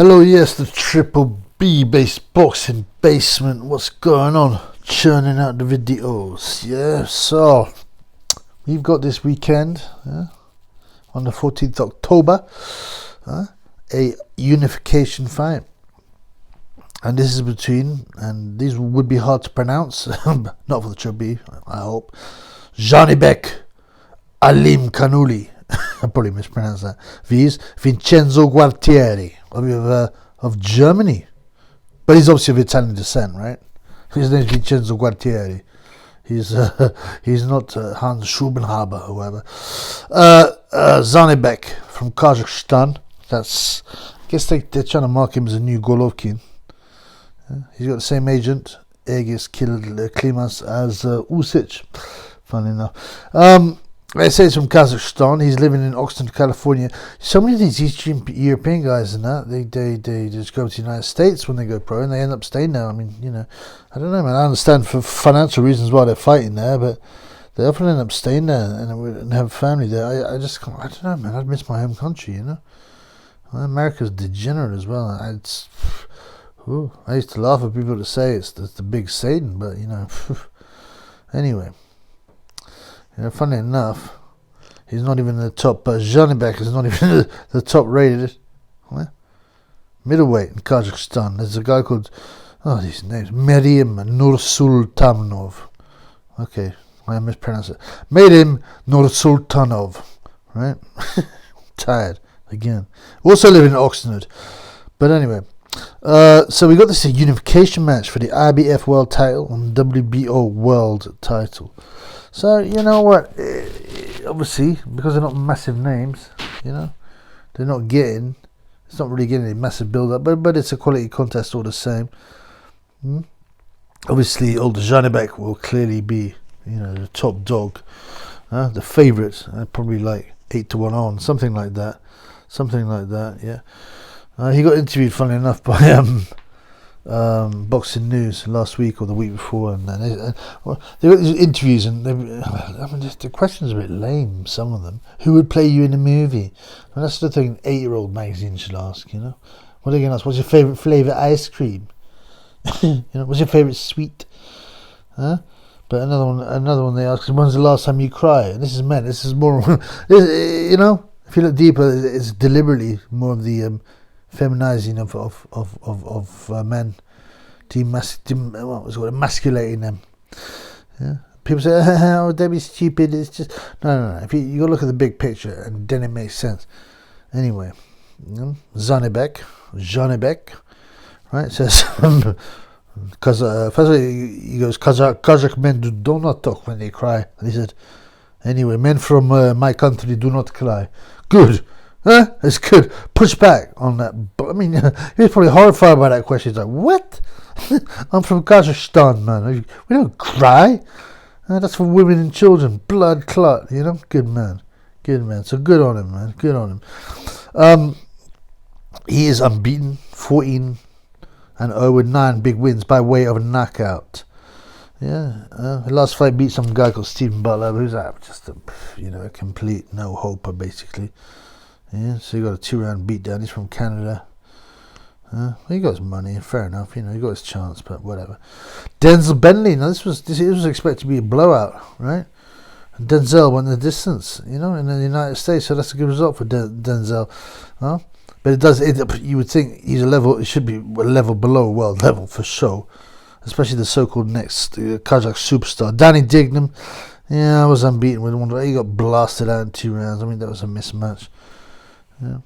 Hello, yes, the Triple B based boxing basement. What's going on? Churning out the videos. Yeah, so we've got this weekend, on the 14th October, a unification fight. And this is between, and these would be hard to pronounce, not for the Triple B, I hope. Zhanibek, Alimkhanuly. I probably mispronounced that. Vincenzo Gualtieri of Germany, but he's obviously of Italian descent, right? His name is Vincenzo Gualtieri. He's not Hans Schubenhaber or whoever. Zhanibek from Kazakhstan. That's, I guess they're trying to mark him as a new Golovkin. He's got the same agent, Aegis Klimas, as Usyk. Funny enough. They say it's from Kazakhstan. He's living in Oxnard, California. So many of these Eastern European guys and that, they just go to the United States when they go pro and they end up staying there. I mean, I don't know, man. I understand for financial reasons why they're fighting there, but they often end up staying there and have family there. I don't know, man. I'd miss my home country, America's degenerate as well. I used to laugh at people that say it's the big Satan, but, anyway. Funny enough, he's not even in the top. Zhanibek is not even the top rated middleweight in Kazakhstan. There's a guy called, these names, Meryem Nursultanov. Okay, I mispronounced it. Meryem Nursultanov, right? Tired again. Also living in Oxnard. But anyway, so we got this unification match for the IBF World Title and WBO World Title. So, you know what, obviously, because they're not massive names, they're not getting, it's not really getting a massive build-up, but it's a quality contest all the same. Obviously, old Zhanibek will clearly be, the top dog, the favourite, probably like 8-1 on, something like that, yeah. He got interviewed, funnily enough, by Boxing News last week or the week before, and they got these interviews, and the questions are a bit lame. Some of them. Who would play you in a movie? And that's the thing. 8-year-old magazine should ask. What are they going to ask? What's your favourite flavour ice cream? What's your favourite sweet? But another one they ask is, when's the last time you cried? And this is men. This is more. If you look deeper, it's deliberately more of the feminizing of men, emasculating them. Yeah, people say, "Oh, don't be stupid." It's just no. If you gotta look at the big picture, and then it makes sense. Anyway, Zhanibek, right? Says because first he goes, Kazakh men do not talk when they cry, and he said, anyway, men from my country do not cry. Good. It's good. Push back on that. I mean, he was probably horrified by that question. He's like, what? I'm from Kazakhstan, man. We don't cry. That's for women and children. Blood clot, Good man. So good on him, man. Good on him. He is unbeaten, 14-0 with 9 big wins by way of a knockout. Yeah. The last fight beat some guy called Stephen Butler, who's just a complete no-hoper, basically. Yeah, so he got a 2-round beatdown. He's from Canada. He got his money, fair enough. He got his chance, but whatever. Denzel Bentley. Now this was expected to be a blowout, right? And Denzel went the distance, in the United States. So that's a good result for Denzel. But it does. You would think he's a level. It should be a level below world level for sure. Especially the so-called next Kazakh superstar, Danny Dignam. Yeah, I was unbeaten with one. He got blasted out in 2 rounds. I mean, that was a mismatch. Yeah.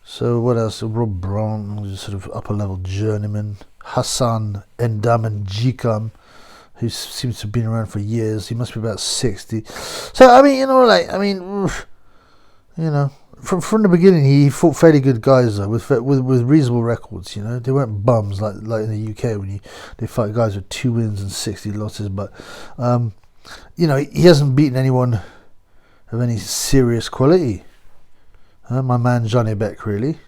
So what else? Rob Brown, sort of upper level journeyman. Hassan Endaman Jikam, who seems to have been around for years. He must be about 60. So I mean, from the beginning he fought fairly good guys though, with reasonable records. They weren't bums like in the UK when they fight guys with 2 wins and 60 losses. But he hasn't beaten anyone of any serious quality. My man Zhanibek, really,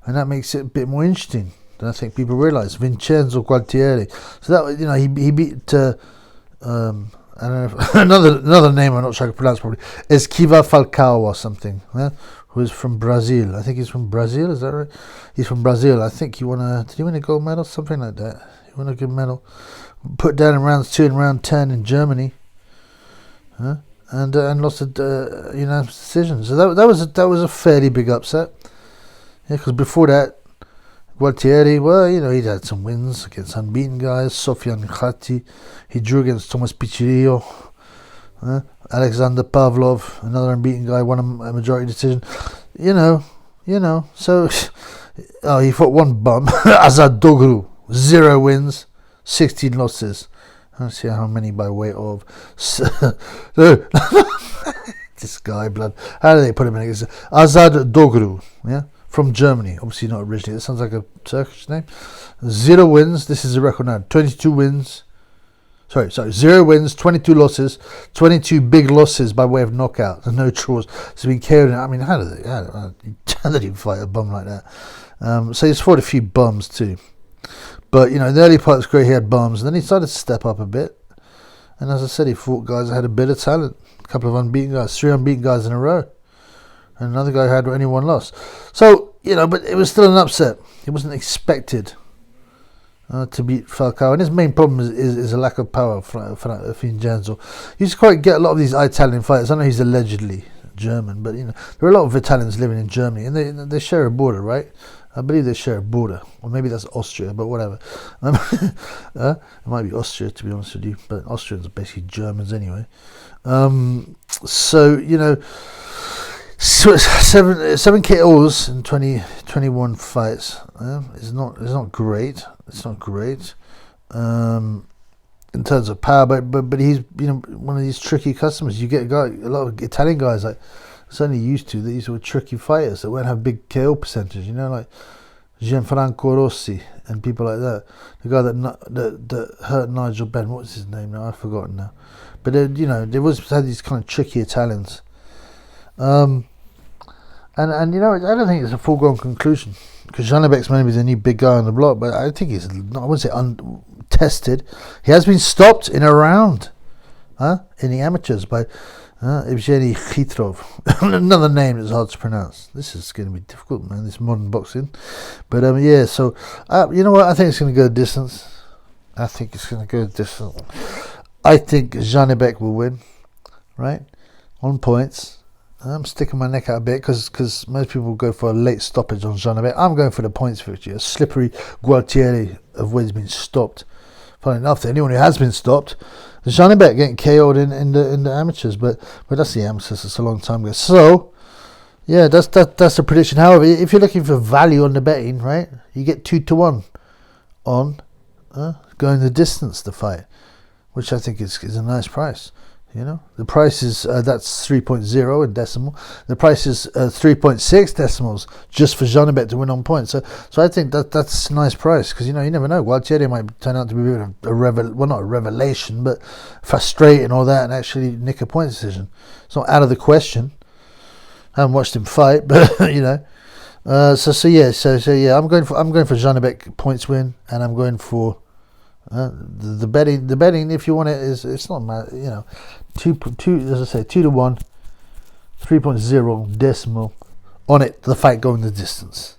and that makes it a bit more interesting than I think people realise. Vincenzo Gualtieri, so that he beat I don't know if, another name I'm not sure I can pronounce properly, is Kiva Falcao or something, who is from Brazil. I think he's from Brazil. Is that right? He's from Brazil. I think he did he win a gold medal? Something like that. He won a good medal. Put down in rounds 2 and round 10 in Germany. And lost a unanimous decision. So that was a fairly big upset. Yeah, because before that, Gualtieri, well, he'd had some wins against unbeaten guys. Sofian Khati, he drew against Thomas Pichirillo. Alexander Pavlov, another unbeaten guy, won a majority decision. So he fought one bum, Azad Dogru, 0 wins, 16 losses. Let's see how many by weight of. This guy, blood. How do they put him in? Azad Dogru, yeah, from Germany. Obviously not originally. That sounds like a Turkish name. 0 wins. This is a record now. 22 wins. Sorry. 0 wins, 22 losses, 22 big losses by way of knockout, and no draws. So been carrying. I mean, how did he fight a bum like that? So he's fought a few bums too. But, in the early part of his career, he had bums. And then he started to step up a bit. And as I said, he fought guys that had a bit of talent. A couple of unbeaten guys, 3 unbeaten guys in a row. And another guy who had only 1 loss. So, but it was still an upset. It wasn't expected to beat Falcao. And his main problem is a lack of power for Vincenzo. You just quite get a lot of these Italian fighters. I know he's allegedly German, but, there are a lot of Italians living in Germany. And they share a border, right? I believe they share a border, or maybe that's Austria, but whatever. It might be Austria, to be honest with you, but Austrians are basically Germans anyway. So 7 KOs in 21 fights is not great. It's not great in terms of power, but he's one of these tricky customers. You get a lot of Italian guys like. Certainly used to. These were tricky fighters that won't have big KO percentage, like Gianfranco Rossi and people like that. The guy that hurt Nigel Benn, what's his name now? I've forgotten now. But there had these kind of tricky Italians. And I don't think it's a foregone conclusion because Janibek's maybe the new big guy on the block, but I think he's, I wouldn't say untested. He has been stopped in a round, in the amateurs by. Evgeny Khitrov, another name that's hard to pronounce. This is going to be difficult, man, this modern boxing. But so you know what? I think it's going to go distance. I think Zhanibek will win, right? On points. I'm sticking my neck out a bit because most people go for a late stoppage on Zhanibek. I'm going for the points victory. A slippery Gualtieri of where he's been stopped. Funny enough, to anyone who has been stopped, Zhanibek getting KO'd in the amateurs, but that's the amateurs. It's a long time ago. So, yeah, that's the prediction. However, if you're looking for value on the betting, right, you get 2-1 on going the distance to fight, which I think is a nice price. The price is that's 3.0 in decimal. The price is 3.6 decimals just for Zhanibek to win on points. So I think that's a nice price because you never know. Gualtieri might turn out to be not a revelation, but frustrating all that and actually nick a point decision. It's not out of the question. I haven't watched him fight, but So I'm going for Zhanibek points win, and I'm going for. The betting, if you want it, it's not mad, 2 as I say, 2-1, 3.0 decimal on it. The fight going the distance.